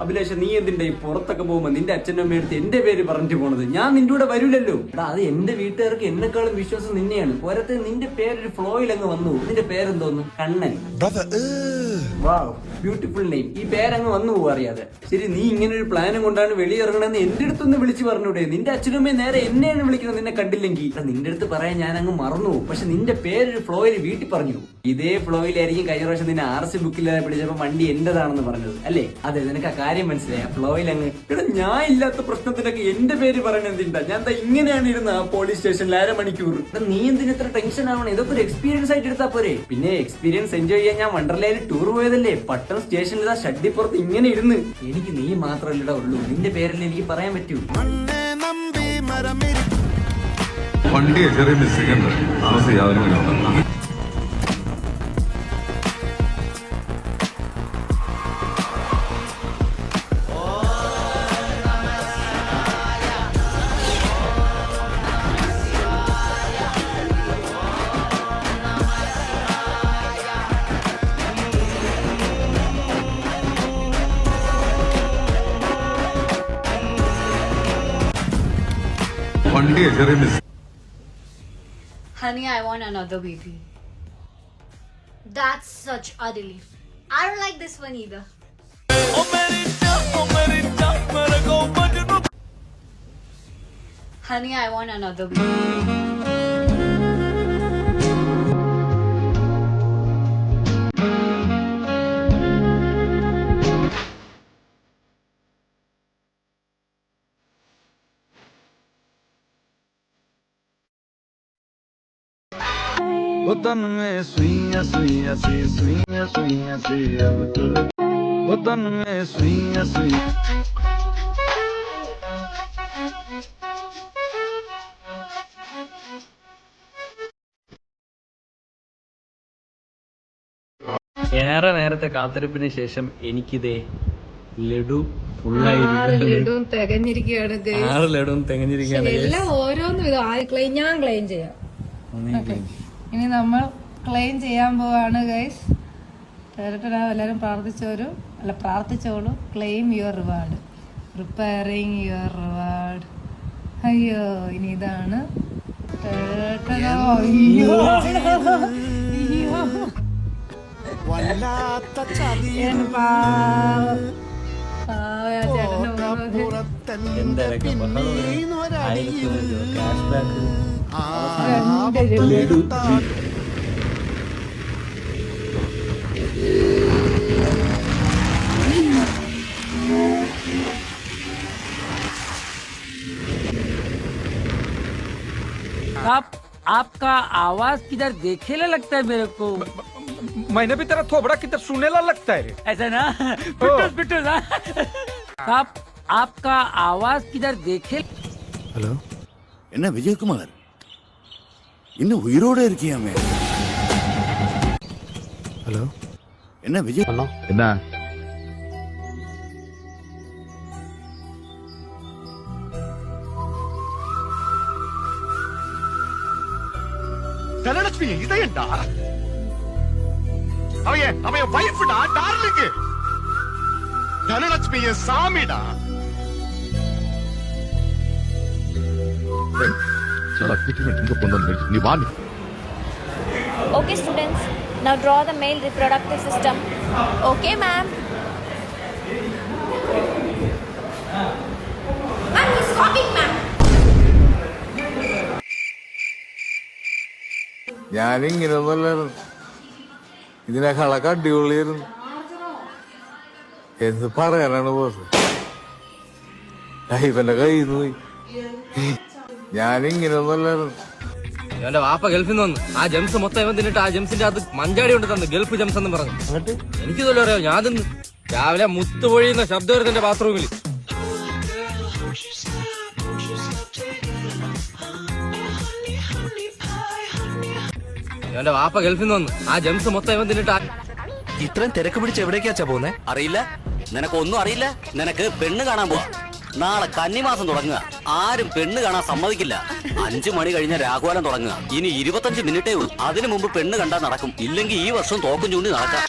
അഭിലാഷ്, നീ എന്തിന്റെ ഈ പുറത്തൊക്കെ പോകുമ്പോ നിന്റെ അച്ഛനും അമ്മയും അടുത്ത് എന്റെ പേര് പറഞ്ഞിട്ട് പോണത്? ഞാൻ നിന്റെ കൂടെ വരൂലല്ലോ. എടാ, അത് എന്റെ വീട്ടുകാർക്ക് എന്നെക്കാളും വിശ്വാസം നിന്നെയാണ്. പോരത്തെ നിന്റെ പേരൊരു ഫ്ലോയിൽ അങ്ങ് വന്നു. നിന്റെ പേരെന്തോന്നു? കണ്ണൻ. Beautiful name. ഈ പേരങ്ങ് വന്നു പോകും അറിയാതെ. ശരി, നീ ഇങ്ങനെ ഒരു പ്ലാനും കൊണ്ടാണ് വെളിയിറങ്ങണമെന്ന് എന്റെ അടുത്തൊന്ന് വിളിച്ചു പറഞ്ഞൂടെ? നിന്റെ അച്ഛനും അമ്മയും നേരെ എന്നെയാണ് വിളിക്കുന്നത് നിന്നെ കണ്ടില്ലെങ്കിൽ. നിന്റെ അടുത്ത് പറയാൻ ഞാൻ അങ്ങ് മറന്നു. പക്ഷെ നിന്റെ പേരൊരു ഫ്ലോയിൽ വീട്ടിൽ പറഞ്ഞു. ഇതേ ഫ്ലോയിലായിരിക്കും കഴിഞ്ഞ പ്രാവശ്യം നിന്നെ RC ബുക്കില്ലാതെ പിടിച്ചപ്പോ വണ്ടി എന്റേതാണെന്ന് പറഞ്ഞത് അല്ലേ? അതെ, നിനക്ക് ആ കാര്യം മനസ്സിലായി. ആ ഫ്ലോയിൽ അങ്ങ് ഇവിടെ ഞാൻ ഇല്ലാത്ത പ്രശ്നത്തിനൊക്കെ എന്റെ പേര് പറയണ എന്തിണ്ടാ? ഞാൻ എന്താ ഇങ്ങനെയാണ് ഇരുന്ന ആ പോലീസ് സ്റ്റേഷനിൽ 1/2 മണിക്കൂർ. നീ എന്തിന് ഇത്ര ടെൻഷൻ ആവണം? ഇതൊക്കെ ഒരു എക്സ്പീരിയൻസ് ആയിട്ട് എടുത്താ പോരെ? പിന്നെ എക്സ്പീരിയൻസ് എൻജോയ് ചെയ്യാൻ ഞാൻ വണ്ടർലയിൽ ടൂർ പോയതല്ലേ. പട്ടണം സ്റ്റേഷനിൽ ആ ഷഡ്ഡിപ്പുറത്ത് ഇങ്ങനെ ഇരുന്ന്. എനിക്ക് നീ മാത്രമല്ലടാ ഉള്ളൂ. നിന്റെ പേരിൽ എനിക്ക് പറയാൻ പറ്റൂ. വണ്ടി ചെറിയ മിസ്സിംഗ് ഉണ്ട്. താമസിയാതെ വണ്ടി ചെറിയ miss. Honey, I want another baby. That's such a relief. I don't like this one either. Honey, I want another baby. वतन में सुइयां सुइयां सी सुइयां सुइयां सी अब तो वतन में सुइयां सुइयां ഏറെ നേരത്തെ കാത്തിരിപ്പിന് ശേഷം എനിക്കിതേ ലഡു ലഡുവും തികഞ്ഞിരിക്കുകയാണ്. 6 ലഡുവും തികഞ്ഞിരിക്കുകയാണ്. എല്ലാം ഓരോന്നും ഇത് ഞാൻ ക്ലെയിം ചെയ്യാം. ഇനി നമ്മൾ ക്ലെയിം ചെയ്യാൻ പോവാണ് ഗൈസ്. എല്ലാവരും പ്രാർത്ഥിച്ചോളൂ. Claim your reward. Preparing your reward. അയ്യോ, ഇനി ഇതാണ്. ലഡു आपका आवाज किधर देखेला लगता है मेरे को. मैंने भी तेरा थोबड़ा किधर सुनेला लगता है. ऐसा ना पिट्टू ना. आपका आवाज किधर देखे. ஹலோ, என்ன விஜயகுமார் இன்னும் உயிரோட இருக்கியாமே? ஹலோ, என்ன விஜய்? என்ன தனலட்சுமி இதயண்டா. அவன் வைஃப்டா, darling. Dhanalakshmi N சாமிடா. Okay, students. Now draw the male reproductive system. Okay, ma'am. Ma'am, he's copying, ma'am. ഞാനിങ്ങനെയൊന്നുമല്ലായിരുന്നു. ഇതിനേക്കാളൊക്കെ അടിപൊളിയായിരുന്നു. എന്ത് പറയാനാണ് ബോസ്? ഇവന്റെ കയ്യിൽ നിന്ന് പോയി. ഞാനിങ്ങനെയൊന്നുമല്ലായിരുന്നു. എന്റെ വാപ്പ ഗൾഫിൽ നിന്ന് വന്നു. ആ ജംസ് മൊത്തം ഇവൻ തിന്നിട്ട് ആ ജംസിന്റെ അത് മഞ്ചാടി കൊണ്ട് തന്നു. ഗൾഫ് ജംസ് എന്ന് പറഞ്ഞു. എന്നിട്ട് എനിക്കിതല്ലോ അറിയാം. ഞാൻ തിന്നു. രാവിലെ മുത്ത് പൊഴിയുന്ന ശബ്ദം വരുന്ന എന്റെ ബാത്റൂമിൽ. എന്റെ വാപ്പ ഗൾഫിൽ നിന്ന് വന്നു. ആ ജംസ് മൊത്തം ഇവൻ തിന്നിട്ട് ഇത്രയും തിരക്ക് പിടിച്ച് എവിടേക്കാച്ചാ പോകുന്നേ? അറിയില്ല. നിനക്കൊന്നും അറിയില്ല. നിനക്ക് പെണ്ണ് കാണാൻ പോവാ. നാളെ കന്നിമാസം തുടങ്ങുക. ആരും പെണ്ണ് കാണാൻ സമ്മതിക്കില്ല. 5 മണി കഴിഞ്ഞ രാഘവാലം തുടങ്ങുക. ഇനി 25 മിനിറ്റേ ഉള്ളൂ. അതിനു മുമ്പ് പെണ്ണ് കണ്ടാൽ നടക്കും. ഇല്ലെങ്കിൽ ഈ വർഷം തോക്കും ചൂണ്ടി നടക്കാം.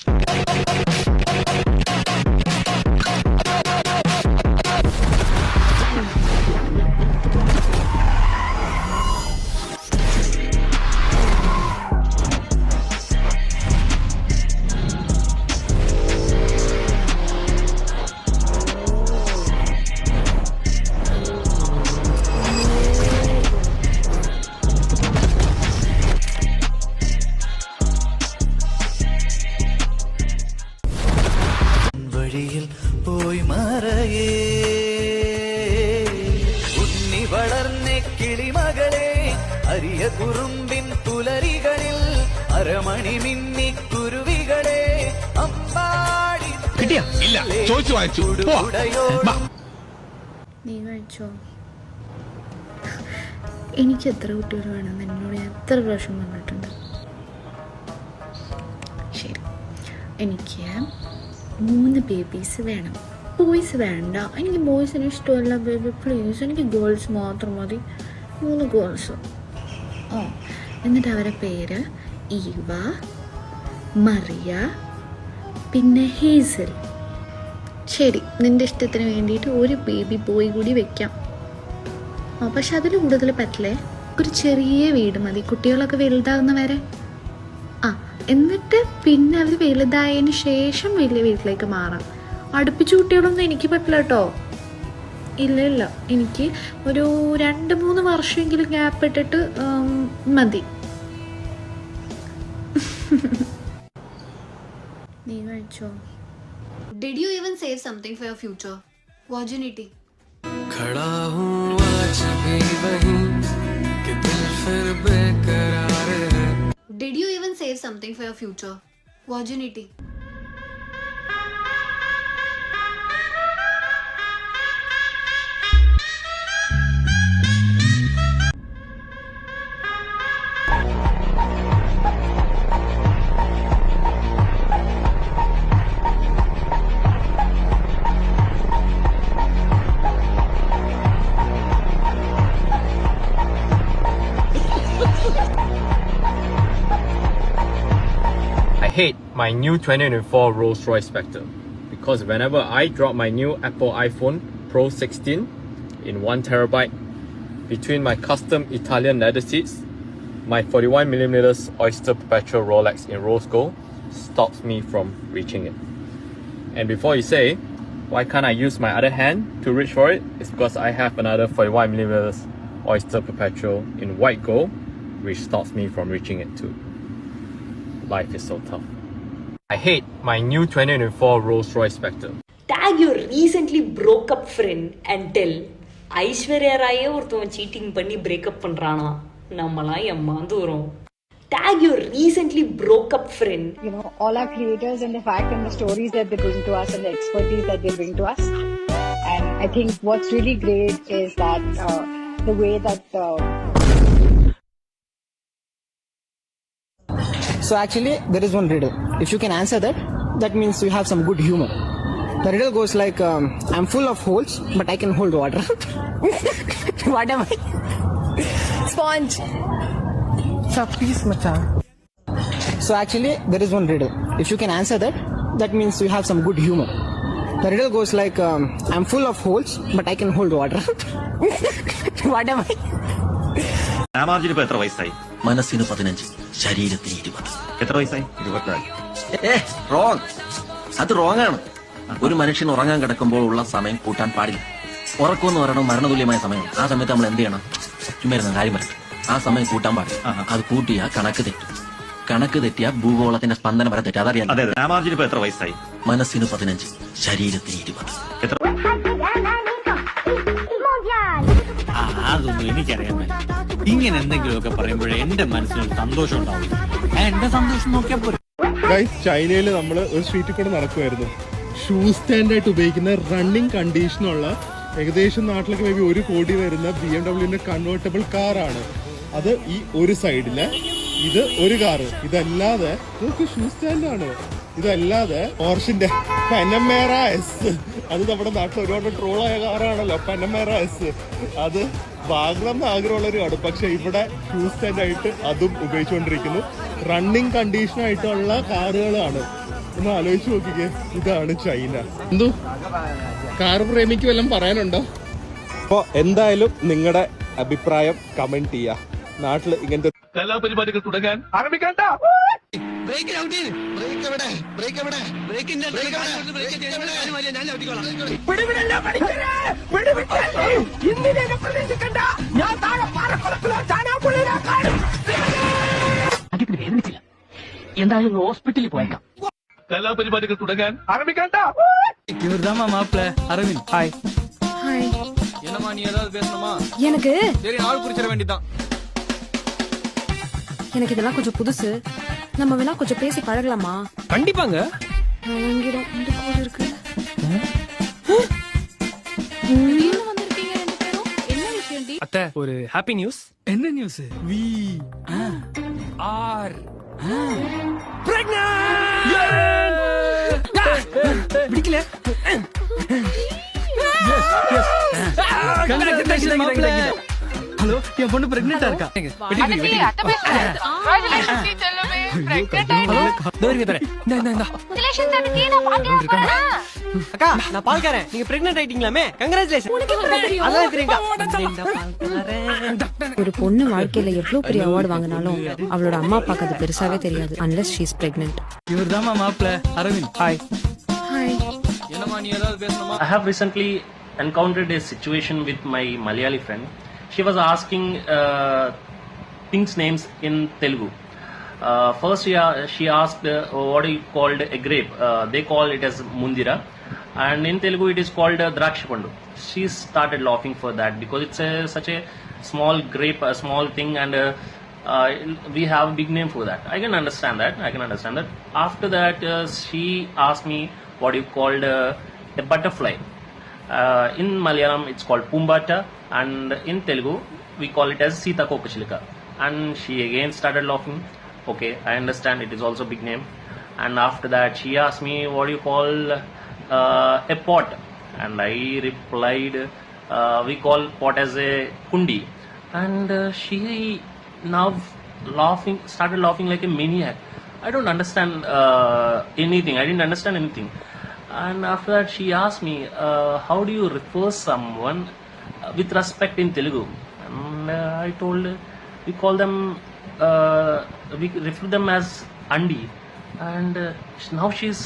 കുറുമ്പിൻ പുലരികളിൽ അരമണി മിന്നി കുരുവികളെ അമ്പാടി കിട്ടിയ ഇല്ല ചോദിച്ചു വാങ്ങിച്ചു നീ കഴിച്ചോ? എനിക്ക് എത്ര കുട്ടികൾ വേണമെന്ന് എന്നോട് ഞാൻ എത്ര പ്രാവശ്യം പറഞ്ഞിട്ടുണ്ട്. ശരി, എനിക്ക് 3 ബേബീസ് വേണം. ബോയ്സ് വേണ്ട, എനിക്ക് ബോയ്സിന് ഇഷ്ടമല്ല ബേബി, പ്ലീസ്. എനിക്ക് ഗേൾസ് മാത്രം മതി. 3 ഗേൾസ്. എന്നിട്ട് അവരുടെ പേര് ഈവ, മറിയ, പിന്നെ ഹേസൽ. ശരി, നിൻ്റെ ഇഷ്ടത്തിന് വേണ്ടിയിട്ട് ഒരു ബേബി ബോയ് കൂടി വെക്കാം. പക്ഷെ അതിൽ കൂടുതൽ പറ്റില്ലേ. ഒരു ചെറിയ വീട് മതി, കുട്ടികളൊക്കെ വലുതാകുന്നവരെ. എന്നിട്ട് പിന്നെ അവർ വലുതായതിന് ശേഷം വലിയ വീട്ടിലേക്ക് മാറാം. അടുപ്പിച്ച് കുട്ടികളൊന്നും എനിക്ക് പറ്റില്ല കേട്ടോ. ഇല്ല, എനിക്ക് ഒരു 2-3 വർഷമെങ്കിലും ഗ്യാപ്പ് ഇട്ടിട്ട് മതി. നീ കഴിച്ചോ? Did you even save something for your future? Virginity. खड़ा हूँ आज भी वहीं कि दिल फिर बेकरार है. Did you even save something for your future? Virginity. I hate my new 2024 Rolls-Royce Spectre because whenever I drop my new Apple iPhone Pro 16 in 1TB between my custom Italian leather seats, my 41mm Oyster Perpetual Rolex in rose gold stops me from reaching it. And before you say, why can't I use my other hand to reach for it? It's because I have another 41mm Oyster Perpetual in white gold, which stops me from reaching it too. Life is so tough. I hate my new 2024 Rolls-Royce Spectre. Tag your recently broke up friend and tell Aishwarya ராயே ஒருத்தவன் seating பண்ணி breakup பண்றானா, நம்மளாம் ஏமாந்துறோம். Tag your recently broke up friend. You know, all our creators and the fact and the stories that they bring to us and the expertise that they bring to us. And I think what's really great is that the way that So actually, there is one riddle. If you can answer that, that means you have some good humor. The riddle goes like, I'm full of holes, but I can hold water. What am I? Sponge. So please, macha. So actually, there is one riddle. If you can answer that, that means you have some good humor. The riddle goes like, I'm full of holes, but I can hold water. What am I? രാമാർജിന് എത്ര വയസ്സായി? മനസ്സിന് 15, ശരീരത്തിന് 20. എത്ര വയസ്സായി? 24. Wrong. അത് wrong ആണ്. ഒരു മനുഷ്യൻ ഉറങ്ങാൻ കിടക്കുമ്പോൾ ഉള്ള സമയം കൂട്ടാൻ പാടില്ല. ഉറക്കമെന്ന് പറയണം മരണതുല്യമായ സമയം. ആ സമയത്ത് നമ്മൾ എന്ത് ചെയ്യണം? ചുമ്മാ കാര്യം പറയും. ആ സമയം കൂട്ടാൻ പാടില്ല. അത് കൂട്ടിയാ കണക്ക് തെറ്റും. കണക്ക് തെറ്റിയാ ഭൂഗോളത്തിന്റെ സ്പന്ദനം വരെ തെറ്റും. അതറിയാം. രാമാർജിന് എത്ര വയസ്സായി? മനസ്സിന് 15, ശരീരത്തിന് 20. എത്ര? അതൊന്നും എനിക്കറിയാൻ പറ്റില്ല. ഇങ്ങനെ എന്തെങ്കിലുമൊക്കെ പറയുമ്പോഴേ എന്റെ മനസ്സിനൊരു സന്തോഷം ഉണ്ടാവും. എന്റെ സന്തോഷം നോക്കിയാൽ പോലും. ചൈനയിൽ നമ്മൾ ഒരു സ്ട്രീറ്റിൽ കൂടെ നടക്കുമായിരുന്നു. ഷൂ സ്റ്റാൻഡായിട്ട് ഉപയോഗിക്കുന്ന റണ്ണിങ് കണ്ടീഷനുള്ള ഏകദേശം നാട്ടിലൊക്കെ മേബി 1 കോടി വരുന്ന BMW കൺവേർട്ടബിൾ കാറാണ്. അത് ഈ ഒരു സൈഡില്, ഇത് ഒരു കാറ്. ഇതല്ലാതെ നമുക്ക് ഷൂ സ്റ്റാൻഡാണ്. ഇതല്ലാതെ പോർഷിന്റെ പനമേറ എസ്, അത് നമ്മുടെ നാട്ടിൽ ഒരുപാട് ട്രോളായ കാറാണല്ലോ പനമേറ എസ്. അത് വാങ്ങണം ആഗ്രഹമുള്ളൊരു കാർഡ്. പക്ഷെ ഇവിടെ ഷൂ സ്റ്റാൻഡായിട്ട് അതും ഉപയോഗിച്ചുകൊണ്ടിരിക്കുന്നു. റണ്ണിങ് കണ്ടീഷനായിട്ടുള്ള കാറുകളാണ്. ഒന്ന് ആലോചിച്ച് നോക്കിക്കേ. ഇതാണ് ചൈന. എന്തോ കാർ പ്രേമിക്ക് വല്ലതും പറയാനുണ്ടോ? അപ്പോൾ എന്തായാലും നിങ്ങളുടെ അഭിപ്രായം കമന്റ് ചെയ്യാ. നാട്ടിൽ ഇങ്ങനത്തെ കലാപരിപാടികൾ തുടങ്ങാൻ ആരംഭിക്കണ്ട. എന്തായാലും ഹോസ്പിറ്റലിൽ പോയേക്കാം. കലാപരിപാടികൾ തുടങ്ങാൻ ആരംഭിക്കണ്ട. இவர்தாம்மா மாப்பிள்ள அரவிந்த். ஹாய். என்னமா நீ ஏதாவது பேசணுமா? எனக்கு சரி, ஆள் குறிச்சிட வேண்டியதான். எனக்கு இதெல்லாம் கொஞ்சம் புதுசு. நம்ம வேணா கொஞ்சம் பேசி பழகலாமா? கண்டிப்பாங்க. வழங்கிடும். இந்த கோடு இருக்கு. அத்தை, ஒரு ஹாப்பி நியூஸ். என்ன நியூஸ்? வி ஆர் பிடிக்கல. ஹலோ, என் பொண்ணு பிரெக்னெண்டா இருக்கா. அக்கா, நான் பால்காரன். நீங்க பிரெக்னென்ட் ஆயிட்டீங்களாமே. கங்க்ராச்சுலேஷன். அதான் தெரியுங்க. ஒரு பொண்ணு வாழ்க்கையில எவ்வளவு பெரிய அவார்டு வாங்கினாலும் அவளோட அம்மா அப்பாக்கு அது பெருசாவே தெரியாது unless she is pregnant. இவர்தான் மாப்பிள்ள Aravind. Hi. Hi. I have recently encountered a situation with my Malayali friend. She was asking things names in Telugu. First, she asked what is called a grape. They call it as mundira, and in Telugu it is called drakshapandu. She started laughing for that because it's such a small grape, a small thing, and we have a big name for that. I can understand that. After that, she asked me what you called a butterfly. In Malayalam, it's called pumbata, and in Telugu, we call it as Sitakokkachilika. And she again started laughing. Okay, I understand it is also a big name. And after that, she asked me what you call a pot, and I replied, we call pot as a kundi. And she now started laughing like a maniac. I don't understand anything. I didn't understand anything. And after that, she asked me, how do you refer someone with respect in Telugu? And I told, we call them, we refer them as Andi. And now she's